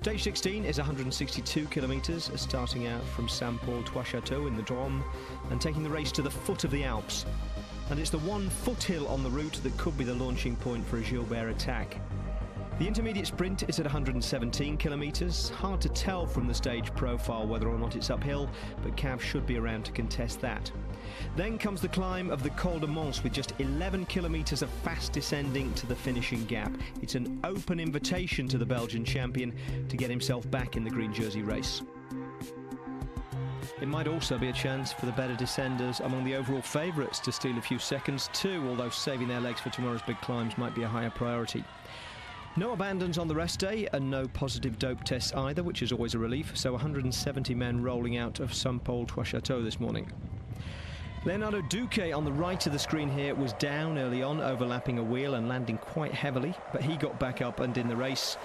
Stage 16 is 162 kilometres, starting out from Saint-Paul-Trois-Chateaux in the Drôme and taking the race to the foot of the Alps. And it's the one foothill on the route that could be the launching point for a Gilbert attack. The intermediate sprint is at 117 kilometres. Hard to tell from the stage profile whether or not it's uphill, but Cav should be around to contest that. Then comes the climb of the Col du Manse with just 11 kilometres of fast descending to the finishing gap. It's an open invitation to the Belgian champion to get himself back in the green jersey race. It might also be a chance for the better descenders among the overall favourites to steal a few seconds too, although saving their legs for tomorrow's big climbs might be a higher priority. No abandons on the rest day and no positive dope tests either, which is always a relief, so 170 men rolling out of Saint-Paul-Trois-Chateaux this morning. Leonardo Duque on the right of the screen here was down early on, overlapping a wheel and landing quite heavily, but he got back up and in the race.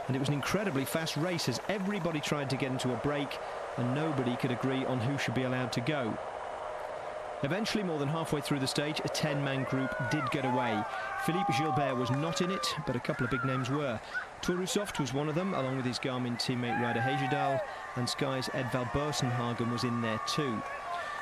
And it was an incredibly fast race as everybody tried to get into a break and nobody could agree on who should be allowed to go. Eventually, more than halfway through the stage, a 10-man group did get away. Philippe Gilbert was not in it, but a couple of big names were. Tourusoft was one of them, along with his Garmin teammate Ryder Hegedal, and Sky's Edvald Boasson was in there too.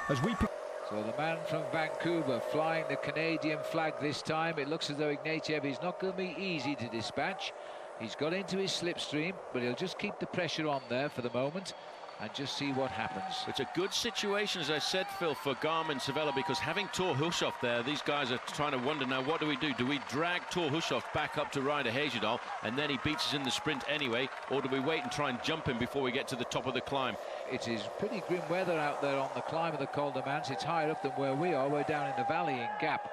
As we pick So the man from Vancouver flying the Canadian flag this time. It looks as though Ignatiev is not going to be easy to dispatch. He's got into his slipstream, but he'll just keep the pressure on there for the moment and just see what happens. It's a good situation, as I said, Phil, for Garmin Savella, because having Thor Hushoff there, these guys are trying to wonder now, what do we do? Do we drag Thor Hushoff back up to Ryder Hegedal and then he beats us in the sprint anyway, or do we wait and try and jump him before we get to the top of the climb? It is pretty grim weather out there on the climb of the Col du Manse. It's higher up than where we are. We're down in the valley in Gap,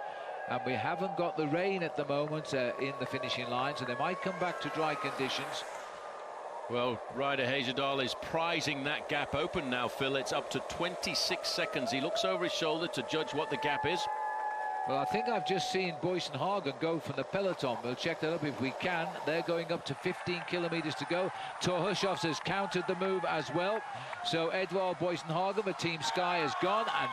and we haven't got the rain at the moment in the finishing line, so they might come back to dry conditions. Well, Ryder Hegedal is prizing that gap open now, Phil. It's up to 26 seconds. He looks over his shoulder to judge what the gap is. Well, I think I've just seen Boasson go from the peloton. We'll check that up if we can. They're going up to 15 kilometres to go. Thor Hushoff has countered the move as well. So Edvald Boasson, the Team Sky, has gone, and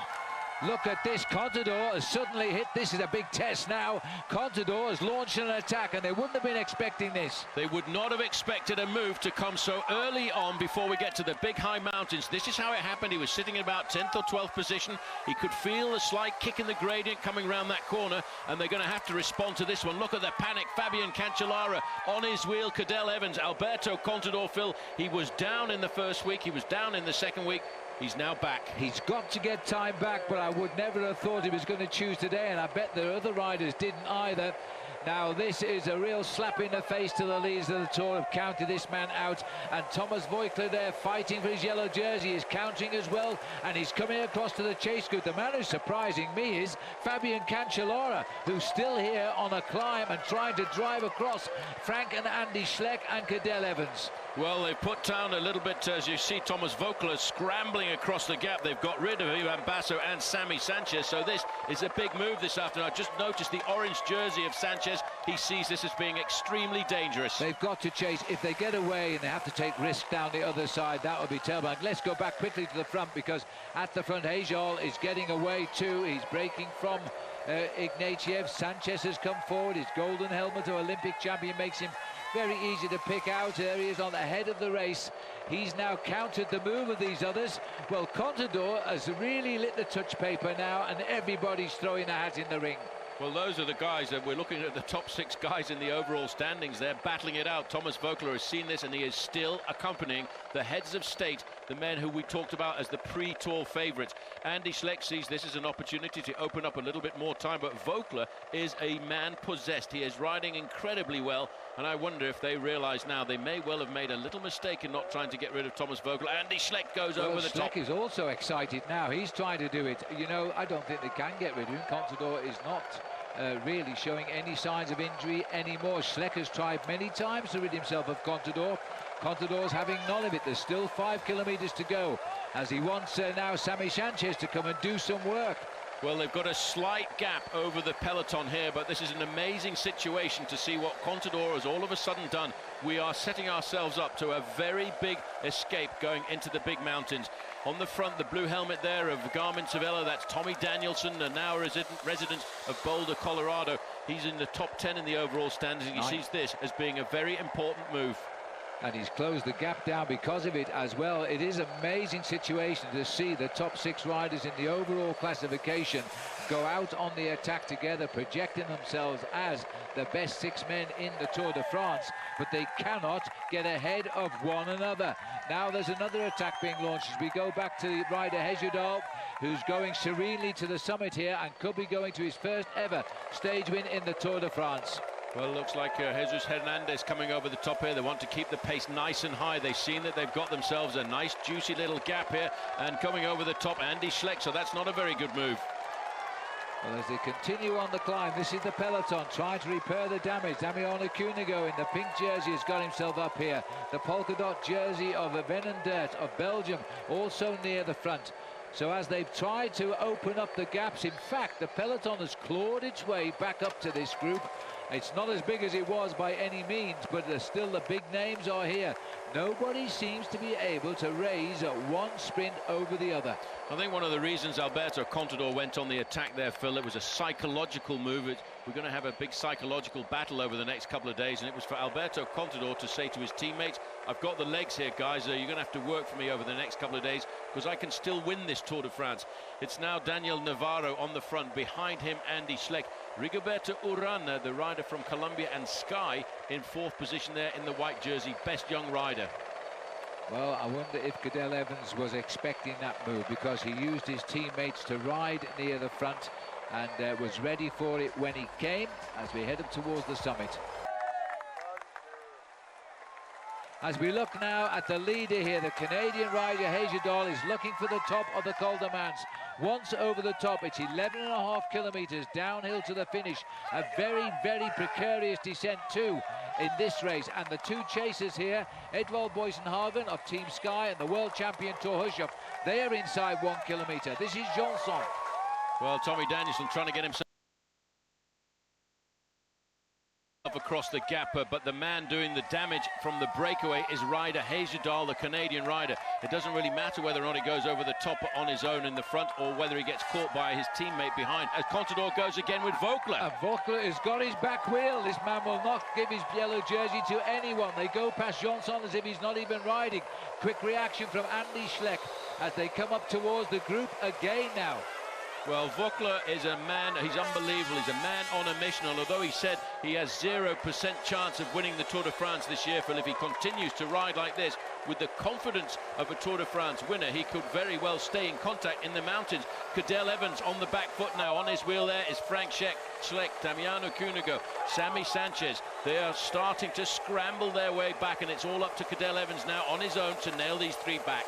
look at this. Contador has suddenly hit. This is a big test now. Contador has launched an attack, and they wouldn't have been expecting this. They would not have expected a move to come so early on before we get to the big high mountains. This is how it happened. He was sitting in about 10th or 12th position. He could feel a slight kick in the gradient coming around that corner, and they're going to have to respond to this one. Look at the panic. Fabian Cancellara on his wheel. Cadel Evans, Alberto Contador, Phil. He was down in the first week. He was down in the second week. He's now back. He's got to get time back, but I would never have thought he was going to choose today, and I bet the other riders didn't either. Now, this is a real slap in the face to the leaders of the Tour, have counted this man out, and Thomas Voigtler there fighting for his yellow jersey is countering as well, and he's coming across to the chase group. The man who's surprising me is Fabian Cancellara, who's still here on a climb and trying to drive across Frank and Andy Schleck and Cadel Evans. Well, they've put down a little bit, as you see Thomas Voigtler scrambling across the gap. They've got rid of Ivan Basso and Sammy Sanchez, so this is a big move this afternoon. I just noticed the orange jersey of Sanchez. He sees this as being extremely dangerous. They've got to chase. If they get away and they have to take risk down the other side, that would be terrible. And let's go back quickly to the front, because at the front, Hegedal is getting away too. He's breaking from Ignatiev. Sanchez has come forward. His golden helmet of Olympic champion makes him very easy to pick out. There he is on the head of the race. He's now countered the move of these others. Well, Contador has really lit the touch paper now, and everybody's throwing their hat in the ring. Well, those are the guys that we're looking at, the top 6 guys in the overall standings. They're battling it out. Thomas Voigtler has seen this, and he is still accompanying the heads of state, the men who we talked about as the pre-Tour favourites. Andy Schleck sees this as an opportunity to open up a little bit more time, but Voigtler is a man possessed. He is riding incredibly well, and I wonder if they realise now they may well have made a little mistake in not trying to get rid of Thomas Voigtler. Andy Schleck goes over the top. Schleck is also excited now. He's trying to do it. You know, I don't think they can get rid of him. Contador is not really showing any signs of injury anymore. Schleck has tried many times to rid himself of Contador. Contador's having none of it. There's still 5 kilometres to go, as he wants now Sammy Sanchez to come and do some work. Well, they've got a slight gap over the peloton here, but this is an amazing situation to see what Contador has all of a sudden done. We are setting ourselves up to a very big escape going into the big mountains. On the front, the blue helmet there of Garmin Savella, that's Tommy Danielson, a now resident of Boulder, Colorado. He's in the top 10 in the overall standings, and he sees this as being a very important move. And he's closed the gap down because of it as well. It is an amazing situation to see the top 6 riders in the overall classification go out on the attack together, projecting themselves as the best 6 men in the Tour de France, but they cannot get ahead of one another. Now there's another attack being launched as we go back to the rider Hejudal, who's going serenely to the summit here and could be going to his first ever stage win in the Tour de France. Well, it looks like Jesus Hernandez coming over the top here. They want to keep the pace nice and high. They've seen that they've got themselves a nice, juicy little gap here. And coming over the top, Andy Schleck, so that's not a very good move. Well, as they continue on the climb, this is the peloton trying to repair the damage. Damiano Cunego in the pink jersey has got himself up here. The polka dot jersey of Ven and Dirt of Belgium also near the front. So as they've tried to open up the gaps, in fact, the peloton has clawed its way back up to this group. It's not as big as it was by any means, but still the big names are here. Nobody seems to be able to raise one sprint over the other. I think one of the reasons Alberto Contador went on the attack there, Phil, it was a psychological move. We're going to have a big psychological battle over the next couple of days, and it was for Alberto Contador to say to his teammates, I've got the legs here, guys. You're going to have to work for me over the next couple of days because I can still win this Tour de France. It's now Daniel Navarro on the front. Behind him, Andy Schleck. Rigoberto Urán, the rider from Colombia and Sky, in 4th position there in the white jersey, best young rider. Well, I wonder if Cadel Evans was expecting that move, because he used his teammates to ride near the front and was ready for it when he came as we head up towards the summit. As we look now at the leader here, the Canadian rider Hejudal is looking for the top of the Col du Manse. Once over the top, it's 11.5 kilometers downhill to the finish. A very, very precarious descent too in this race. And the 2 chasers here, Edvald Boysenhagen of Team Sky and the world champion Thor Hushovd, they are inside 1 kilometer. This is Johnson. Well, Tommy Danielson trying to get himself across the gap, but the man doing the damage from the breakaway is rider Hejudal, the Canadian rider. It doesn't really matter whether or not he goes over the top on his own in the front or whether he gets caught by his teammate behind, as Contador goes again with Vogler. And Vogler has got his back wheel. This man will not give his yellow jersey to anyone. They go past Johnson as if he's not even riding. Quick reaction from Andy Schleck as they come up towards the group again now. Well, Vogler is a man, he's unbelievable. He's a man on a mission, and although he said he has 0% chance of winning the Tour de France this year, Phil, if he continues to ride like this with the confidence of a Tour de France winner, he could very well stay in contact in the mountains. Cadel Evans on the back foot now. On his wheel there is Frank Schleck, Damiano Cunego, Sammy Sanchez. They are starting to scramble their way back, and it's all up to Cadel Evans now on his own to nail these 3 back.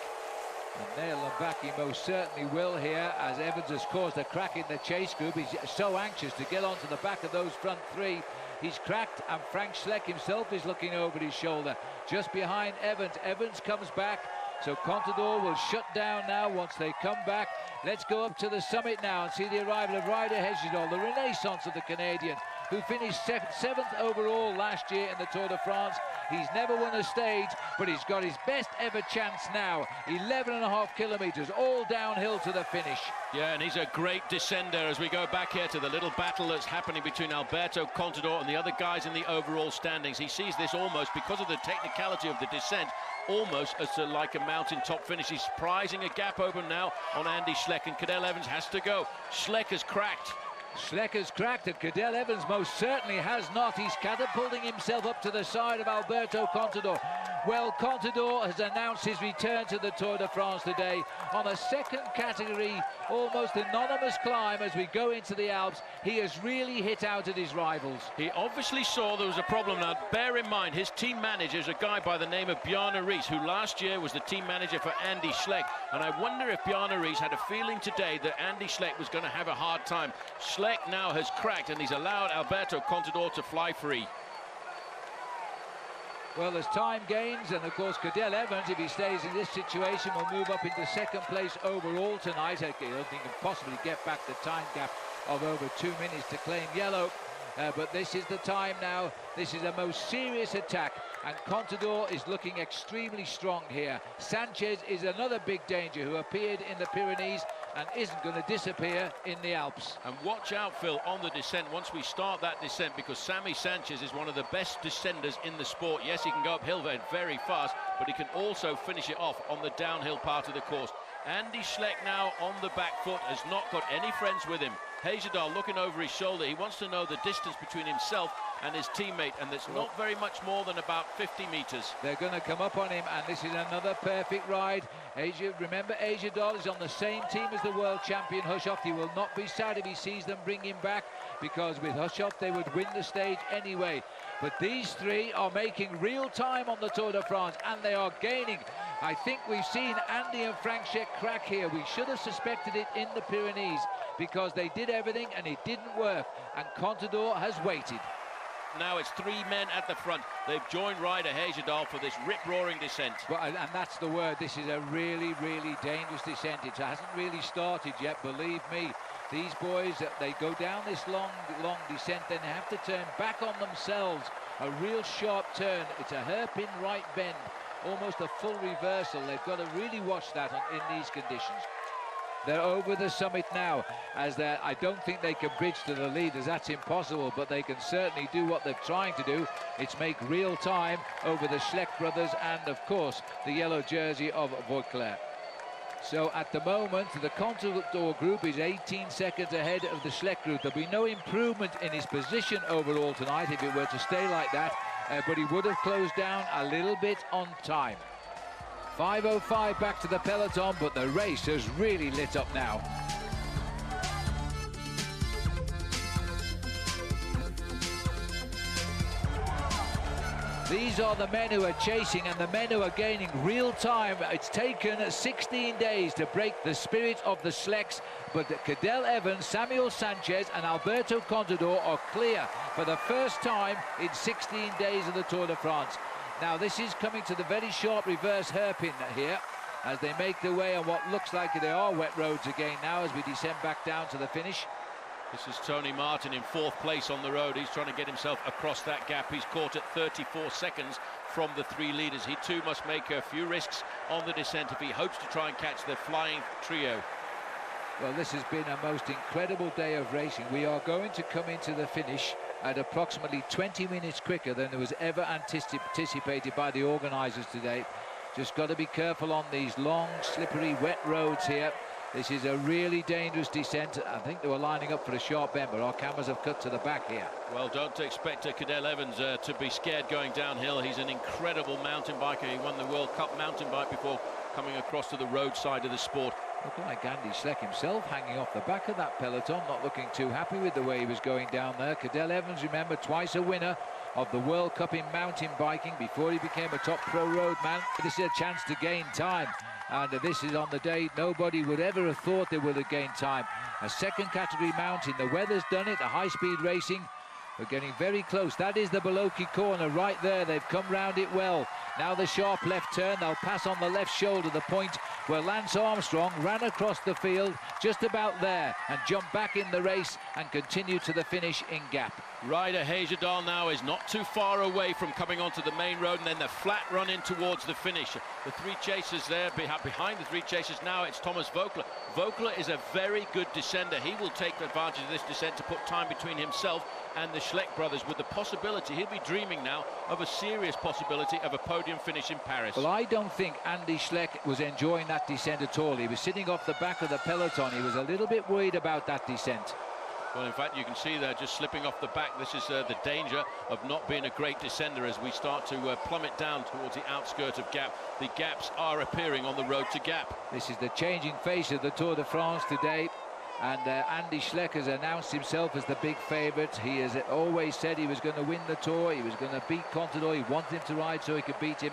And nail them back he most certainly will here, as Evans has caused a crack in the chase group. He's so anxious to get onto the back of those front 3. He's cracked, and Frank Schleck himself is looking over his shoulder just behind Evans. Evans comes back, so Contador will shut down now once they come back. Let's go up to the summit now and see the arrival of rider Hejudal, the renaissance of the Canadian, who finished 7th overall last year in the Tour de France. He's never won a stage, but he's got his best ever chance now. 11.5 kilometers, all downhill to the finish. Yeah, and he's a great descender as we go back here to the little battle that's happening between Alberto Contador and the other guys in the overall standings. He sees this almost, because of the technicality of the descent, almost as like a mountaintop finish. He's prizing a gap open now on Andy Schleck, and Cadel Evans has to go. Schleck has cracked. Schleck has cracked, and Cadel Evans most certainly has not. He's catapulting himself up to the side of Alberto Contador. Well, Contador has announced his return to the Tour de France today on a 2nd category, almost anonymous climb as we go into the Alps. He has really hit out at his rivals. He obviously saw there was a problem. Now, bear in mind, his team manager is a guy by the name of Bjarne Riis, who last year was the team manager for Andy Schleck. And I wonder if Bjarne Riis had a feeling today that Andy Schleck was going to have a hard time. Schleck now has cracked, and he's allowed Alberto Contador to fly free. Well, there's time gains, and of course Cadel Evans, if he stays in this situation, will move up into 2nd place overall tonight. I don't think he can possibly get back the time gap of over 2 minutes to claim yellow. But this is the time now. This is a most serious attack, and Contador is looking extremely strong here. Sanchez is another big danger who appeared in the Pyrenees and isn't going to disappear in the Alps. And watch out, Phil, on the descent once we start that descent, because Sammy Sanchez is one of the best descenders in the sport. Yes, he can go uphill very fast, but he can also finish it off on the downhill part of the course. Andy Schleck now on the back foot, has not got any friends with him. Heyerdahl looking over his shoulder. He wants to know the distance between himself and his teammate, and there's not very much more than about 50 meters. They're going to come up on him, and this is another perfect ride. Remember, Heyerdahl is on the same team as the world champion Hushoff. He will not be sad if he sees them bring him back, because with Hushoff they would win the stage anyway. But these three are making real time on the Tour de France, and they are gaining. I think we've seen Andy and Frank Schleck crack here. We should have suspected it in the Pyrenees, because they did everything and it didn't work, and Contador has waited. Now it's three men at the front. They've joined Ryder Heyerdahl for this rip-roaring descent. Well, and that's the word. This is a really, really dangerous descent. It hasn't really started yet, believe me. These boys, they go down this long descent, then they have to turn back on themselves. A real sharp turn. It's a hairpin right bend, almost a full reversal. They've got to really watch that in these conditions. They're over the summit now, as I don't think they can bridge to the leaders. That's impossible, but they can certainly do what they're trying to do. It's make real time over the Schleck brothers and, of course, the yellow jersey of Vauclair. So at the moment, the Contador group is 18 seconds ahead of the Schleck group. There'll be no improvement in his position overall tonight if it were to stay like that, but he would have closed down a little bit on time. 5:05 back to the peloton, but the race has really lit up now. These are the men who are chasing and the men who are gaining real time. It's taken 16 days to break the spirit of the Schlecks, but Cadel Evans, Samuel Sanchez and Alberto Contador are clear for the first time in 16 days of the Tour de France. Now this is coming to the very sharp reverse hairpin here as they make their way on what looks like they are wet roads again now as we descend back down to the finish. This is Tony Martin in fourth place on the road. He's trying to get himself across that gap. He's caught at 34 seconds from the three leaders. He too must make a few risks on the descent if he hopes to try and catch the flying trio. Well, this has been a most incredible day of racing. We are going to come into the finish at approximately 20 minutes quicker than was ever anticipated by the organisers today. Just got to be careful on these long, slippery, wet roads here. This is a really dangerous descent. I think they were lining up for a sharp bend, but our cameras have cut to the back here. Well, don't expect Cadel Evans to be scared going downhill. He's an incredible mountain biker. He won the World Cup mountain bike before coming across to the road side of the sport. Looking like Andy Schleck himself hanging off the back of that peloton, not looking too happy with the way he was going down there. Cadel Evans, remember, twice a winner of the World Cup in mountain biking before he became a top pro road man. This is a chance to gain time, and this is on the day nobody would ever have thought they would have gained time. A second category mountain, the weather's done it, the high-speed racing. We're getting very close. That is the Boloki corner right there. They've come round it well. Now the sharp left turn. They'll pass on the left shoulder, the point where Lance Armstrong ran across the field just about there and jumped back in the race and continued to the finish in gap. Ryder Heyerdahl now is not too far away from coming onto the main road, and then the flat run in towards the finish. The three chasers there, behind the three chasers now, it's Thomas Vogler. Vogler is a very good descender. He will take advantage of this descent to put time between himself and the Schleck brothers, with the possibility, he'll be dreaming now of a serious possibility of a podium finish in Paris. Well, I don't think Andy Schleck was enjoying that descent at all. He was sitting off the back of the peloton. He was a little bit worried about that descent. Well, in fact, you can see there just slipping off the back. This is the danger of not being a great descender as we start to plummet down towards the outskirts of Gap. The gaps are appearing on the road to Gap. This is the changing face of the Tour de France today. And Andy Schleck has announced himself as the big favourite. He has always said he was going to win the Tour. He was going to beat Contador. He wanted him to ride so he could beat him.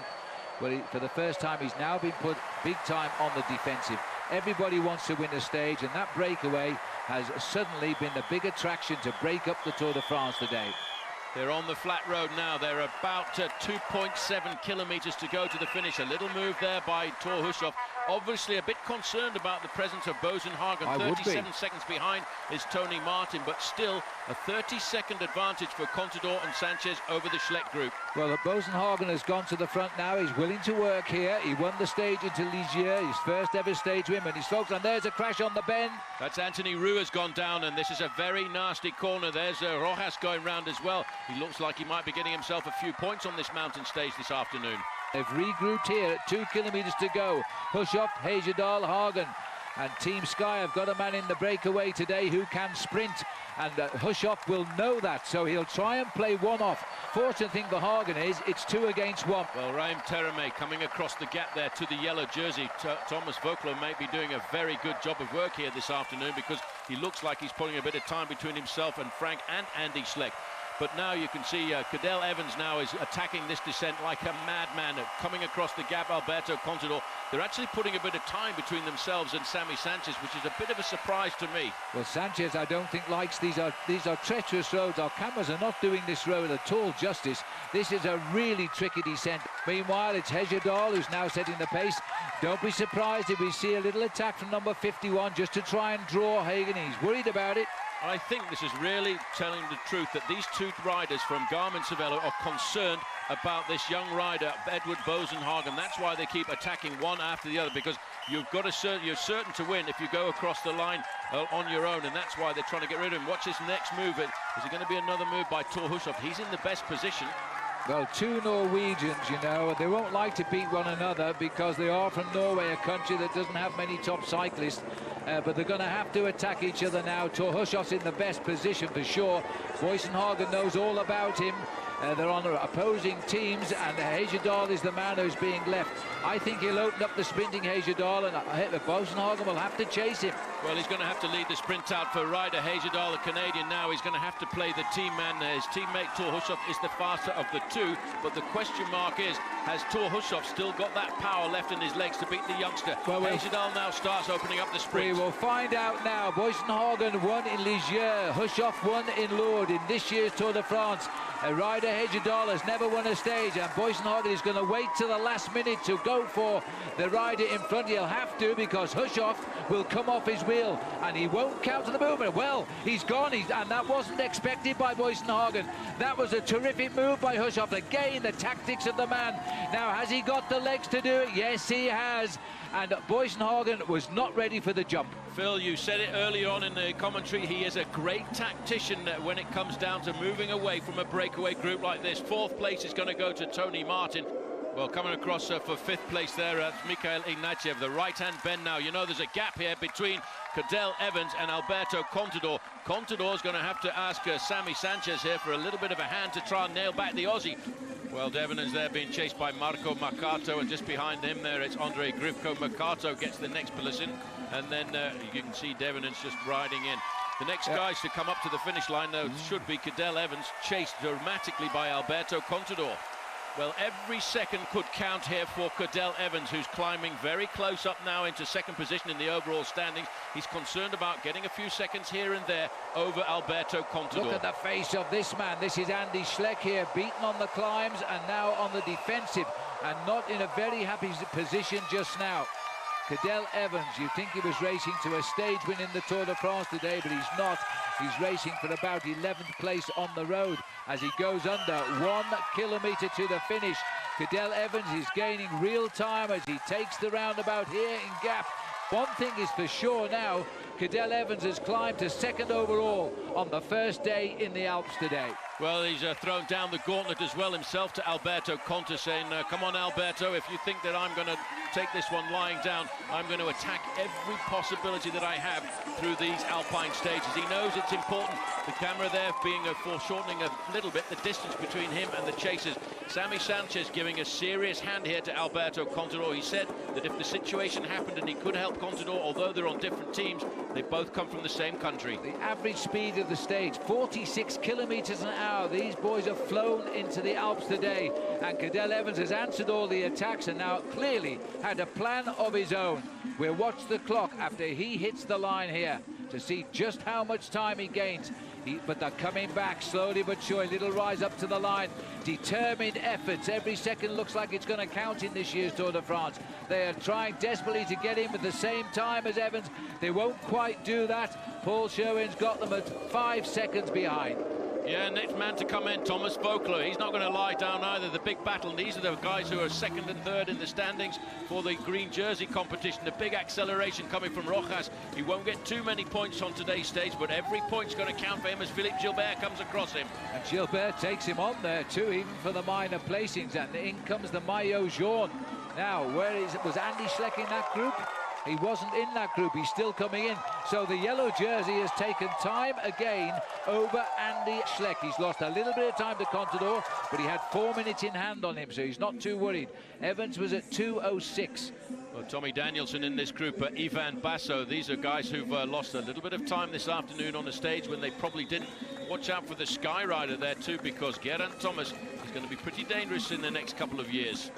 Well, for the first time, he's now been put big time on the defensive. Everybody wants to win the stage, and that breakaway has suddenly been the big attraction to break up the Tour de France today. They're on the flat road now. They're about 2.7 kilometres to go to the finish. A little move there by Thor Hushoff Obviously a bit concerned about the presence of Bosenhagen. 37 seconds behind is Tony Martin, but still a 30-second advantage for Contador and Sanchez over the Schleck group. Well, Bosenhagen has gone to the front now. He's willing to work here. He won the stage into Ligier, his first ever stage win, and he's focused. And there's a crash on the bend. That's Anthony Roux has gone down, and this is a very nasty corner. There's Rojas going round as well. He looks like he might be getting himself a few points on this mountain stage this afternoon. They've regrouped here at 2 kilometres to go. Hushoff, Heyerdahl, Hagen. And Team Sky have got a man in the breakaway today who can sprint. And Hushoff will know that, so he'll try and play one off. Fortunate thing for Hagen is it's 2 against 1. Well, Raim Terame coming across the gap there to the yellow jersey. Thomas Vogler may be doing a very good job of work here this afternoon, because he looks like he's pulling a bit of time between himself and Frank and Andy Schleck. But now you can see Cadel Evans now is attacking this descent like a madman, coming across the gap. Alberto Contador, they're actually putting a bit of time between themselves and Sammy Sanchez, which is a bit of a surprise to me. Well, Sanchez, I don't think likes these are treacherous roads. Our cameras are not doing this road at all justice. This is a really tricky descent. Meanwhile, it's Heyerdahl who's now setting the pace. Don't be surprised if we see a little attack from number 51 just to try and draw Hagen. He's worried about it. I think this is really telling the truth that these two riders from Garmin-Cervelo are concerned about this young rider, Edward Bosenhagen. That's why they keep attacking one after the other, because you're certain to win if you go across the line on your own, and that's why they're trying to get rid of him. Watch his next move. Is it going to be another move by Thor Hushoff? He's in the best position. Well, 2 Norwegians, you know, they won't like to beat one another because they are from Norway, a country that doesn't have many top cyclists. But they're going to have to attack each other now. Thor Hushoff's in the best position for sure. Bosenhagen knows all about him. They're on opposing teams, and Heyerdahl is the man who's being left. I think he'll open up the sprinting Heyerdahl, and Bosenhagen will have to chase him. Well, he's going to have to lead the sprint out for rider Heyerdahl, the Canadian. Now he's going to have to play the team man. His teammate Thor Hushoff is the faster of the two, but the question mark is, has Thor Hushoff still got that power left in his legs to beat the youngster? Well, Heyerdahl now starts opening up the sprint. We will find out now. Bosenhagen won in Ligier, Hushoff won in Lourdes in this year's Tour de France. Rider Heyerdahl has never won a stage, and Bosenhagen is going to wait till the last minute to go for the rider in front. He'll have to, because Hushoff will come off his wheel, and he won't counter the movement. Well, he's gone, and that wasn't expected by Bosenhagen. That was a terrific move by Hushoff. Again, the tactics of the man. Now, has he got the legs to do it? Yes, he has. And Bosenhagen was not ready for the jump. Phil, you said it early on in the commentary, he is a great tactician when it comes down to moving away from a breakaway group like this. 4th place is going to go to Tony Martin. Well, coming across for 5th place there, that's Mikhail Ignatiev, the right-hand bend now. You know, there's a gap here between Cadel Evans and Alberto Contador. Contador's going to have to ask Sammy Sanchez here for a little bit of a hand to try and nail back the Aussie. Well, Devenon's there being chased by Marco Mercato, and just behind him there it's Andre Grivko. Mercato gets the next position, and then you can see Devenon's just riding in. The next guys to come up to the finish line though should be Cadel Evans, chased dramatically by Alberto Contador. Well, every second could count here for Cadel Evans, who's climbing very close up now into 2nd position in the overall standings. He's concerned about getting a few seconds here and there over Alberto Contador. Look at the face of this man. This is Andy Schleck here, beaten on the climbs and now on the defensive, and not in a very happy position just now. Cadel Evans, you'd think he was racing to a stage win in the Tour de France today, but he's not. He's racing for about 11th place on the road as he goes under 1 kilometre to the finish. Cadel Evans is gaining real time as he takes the roundabout here in Gap. One thing is for sure now, Cadel Evans has climbed to 2nd overall on the first day in the Alps today. Well, he's thrown down the gauntlet as well himself to Alberto Conte, saying, come on, Alberto, if you think that I'm going to take this one lying down, I'm going to attack every possibility that I have through these alpine stages. He knows it's important. The camera there being foreshortening a little bit the distance between him and the chasers. Sammy Sanchez giving a serious hand here to Alberto Contador. He said that if the situation happened and he could help Contador, although they're on different teams, they both come from the same country. The average speed of the stage, 46 kilometres an hour. These boys have flown into the Alps today, and Cadel Evans has answered all the attacks and now clearly had a plan of his own. We'll watch the clock after he hits the line here to see just how much time he gains. But they're coming back slowly but surely. Little rise up to the line. Determined efforts. Every second looks like it's going to count in this year's Tour de France. They are trying desperately to get in with the same time as Evans. They won't quite do that. Paul Sherwen's got them at 5 seconds behind. Yeah, next man to come in, Thomas Voeckler. He's not going to lie down either. The big battle. These are the guys who are second and third in the standings for the green jersey competition. The big acceleration coming from Rojas. He won't get too many points on today's stage, but every point's going to count for him as Philippe Gilbert comes across him. And Gilbert takes him on there too, even for the minor placings. And in comes the maillot jaune. Now, was Andy Schleck in that group? He wasn't in that group. He's still coming in. So the yellow jersey has taken time again over Andy Schleck. He's lost a little bit of time to Contador, but he had 4 minutes in hand on him, so he's not too worried. Evans was at 2:06. Well, Tommy Danielson in this group, Ivan Basso. These are guys who've lost a little bit of time this afternoon on the stage when they probably didn't. Watch out for the Sky Rider there too, because Geraint Thomas is going to be pretty dangerous in the next couple of years.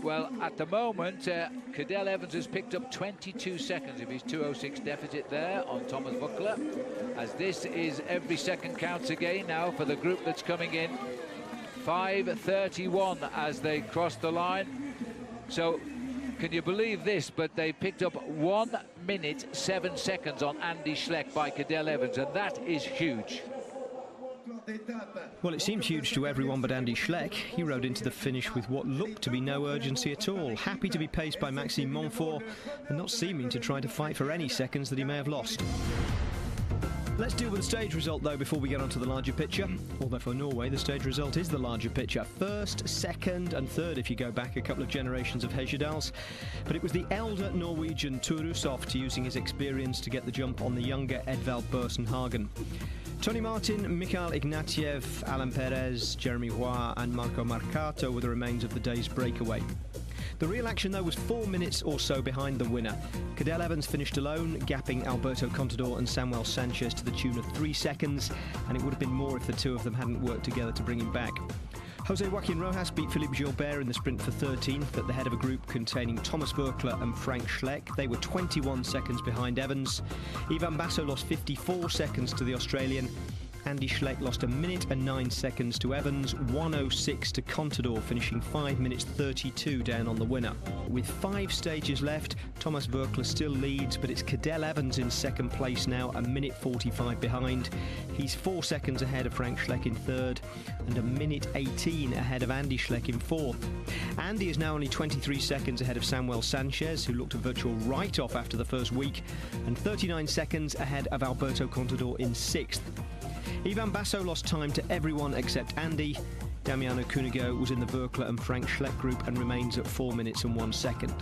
Well, at the moment, Cadel Evans has picked up 22 seconds of his 2:06 deficit there on Thomas Voeckler, as this is every second counts again now for the group that's coming in. 5:31 as they cross the line. So, can you believe this? But they picked up 1 minute 7 seconds on Andy Schleck by Cadel Evans, and that is huge. Well, it seemed huge to everyone but Andy Schleck. He rode into the finish with what looked to be no urgency at all, happy to be paced by Maxime Montfort and not seeming to try to fight for any seconds that he may have lost. Let's deal with the stage result, though, before we get onto the larger picture. Although for Norway, the stage result is the larger picture. First, second and third, if you go back a couple of generations of Hesjedals. But it was the elder Norwegian Tore Hushovd using his experience to get the jump on the younger Edvald Boasson-Hagen. Tony Martin, Mikhail Ignatieff, Alan Perez, Jeremy Roy and Marco Marcato were the remains of the day's breakaway. The real action, though, was 4 minutes or so behind the winner. Cadel Evans finished alone, gapping Alberto Contador and Samuel Sanchez to the tune of 3 seconds, and it would have been more if the two of them hadn't worked together to bring him back. Jose Joaquin Rojas beat Philippe Gilbert in the sprint for 13th at the head of a group containing Thomas Voeckler and Frank Schleck. They were 21 seconds behind Evans. Ivan Basso lost 54 seconds to the Australian. Andy Schleck lost 1 minute and 9 seconds to Evans, 1:06 to Contador, finishing 5 minutes 32 down on the winner. With 5 stages left, Thomas Voeckler still leads, but it's Cadel Evans in second place now, 1 minute 45 behind. He's 4 seconds ahead of Frank Schleck in third, and 1 minute 18 ahead of Andy Schleck in fourth. Andy is now only 23 seconds ahead of Samuel Sanchez, who looked a virtual write-off after the first week, and 39 seconds ahead of Alberto Contador in sixth. Ivan Basso lost time to everyone except Andy. Damiano Cunego was in the Voeckler and Frank Schleck group and remains at 4 minutes and 1 second.